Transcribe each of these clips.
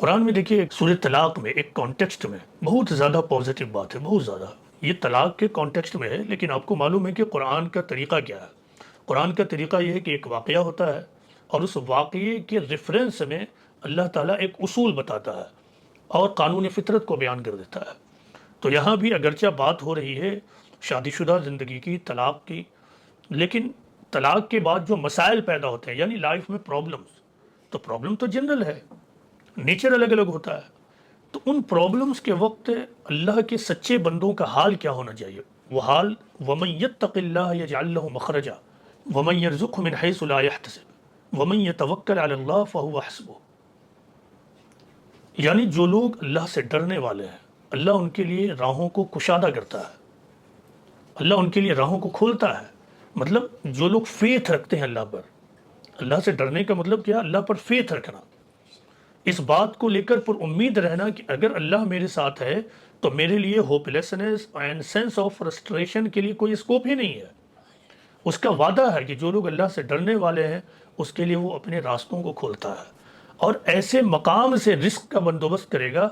قرآن میں دیکھیے سورہ طلاق میں ایک کانٹیکسٹ میں بہت زیادہ پازیٹیو بات ہے، بہت زیادہ یہ طلاق کے کانٹیکسٹ میں ہے، لیکن آپ کو معلوم ہے کہ قرآن کا طریقہ کیا ہے۔ قرآن کا طریقہ یہ ہے کہ ایک واقعہ ہوتا ہے اور اس واقعے کے ریفرنس میں اللہ تعالیٰ ایک اصول بتاتا ہے اور قانون فطرت کو بیان کر دیتا ہے۔ تو یہاں بھی اگرچہ بات ہو رہی ہے شادی شدہ زندگی کی، طلاق کی، لیکن طلاق کے بعد جو مسائل پیدا ہوتے ہیں یعنی لائف میں پرابلمز، تو پرابلم تو جنرل ہے، نیچر الگ الگ ہوتا ہے۔ تو ان پرابلمز کے وقت اللہ کے سچے بندوں کا حال کیا ہونا چاہیے؟ وہ حال وَمَن يَتَّقِ اللَّهَ يَجْعَلْ لَهُ مَخْرَجًا وَمَن يَرْزُقْهُ مِنْ حَيْثُ لَا يَحْتَسِبُ وَمَن يَتَوَكَّلْ عَلَى اللَّهِ فَهُوَ حَسْبُهُ، یعنی جو لوگ اللہ سے ڈرنے والے ہیں اللہ ان کے لیے راہوں کو کشادہ کرتا ہے، اللہ ان کے لیے راہوں کو کھولتا ہے۔ مطلب جو لوگ فیتھ رکھتے ہیں اللہ پر، اللہ سے ڈرنے کا مطلب کیا؟ اللہ پر فیتھ رکھنا، اس بات کو لے کر پر امید رہنا کہ اگر اللہ میرے ساتھ ہے تو میرے لیے hope lessons and sense of frustration کے لیے کوئی اسکوپ ہی نہیں ہے۔ اس کا وعدہ ہے کہ جو لوگ اللہ سے ڈرنے والے ہیں اس کے لیے وہ اپنے راستوں کو کھولتا ہے اور ایسے مقام سے رزق کا بندوبست کرے گا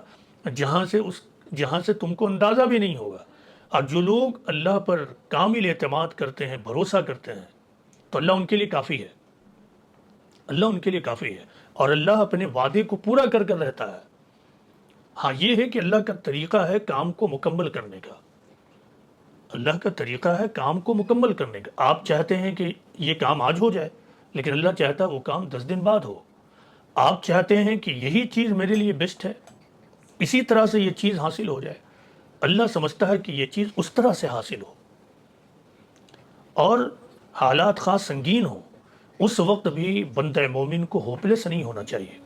جہاں سے تم کو اندازہ بھی نہیں ہوگا۔ اور جو لوگ اللہ پر کامل اعتماد کرتے ہیں، بھروسہ کرتے ہیں، تو اللہ ان کے لیے کافی ہے، اللہ ان کے لیے کافی ہے، اور اللہ اپنے وعدے کو پورا کر کر رہتا ہے۔ ہاں یہ ہے کہ اللہ کا طریقہ ہے کام کو مکمل کرنے کا، اللہ کا طریقہ ہے کام کو مکمل کرنے کا۔ آپ چاہتے ہیں کہ یہ کام آج ہو جائے، لیکن اللہ چاہتا ہے وہ کام 10 دن بعد ہو۔ آپ چاہتے ہیں کہ یہی چیز میرے لیے بیسٹ ہے، اسی طرح سے یہ چیز حاصل ہو جائے، اللہ سمجھتا ہے کہ یہ چیز اس طرح سے حاصل ہو، اور حالات خاص سنگین ہوں، اس وقت بھی بندہ مومن کو ہوپلیس نہیں ہونا چاہیے۔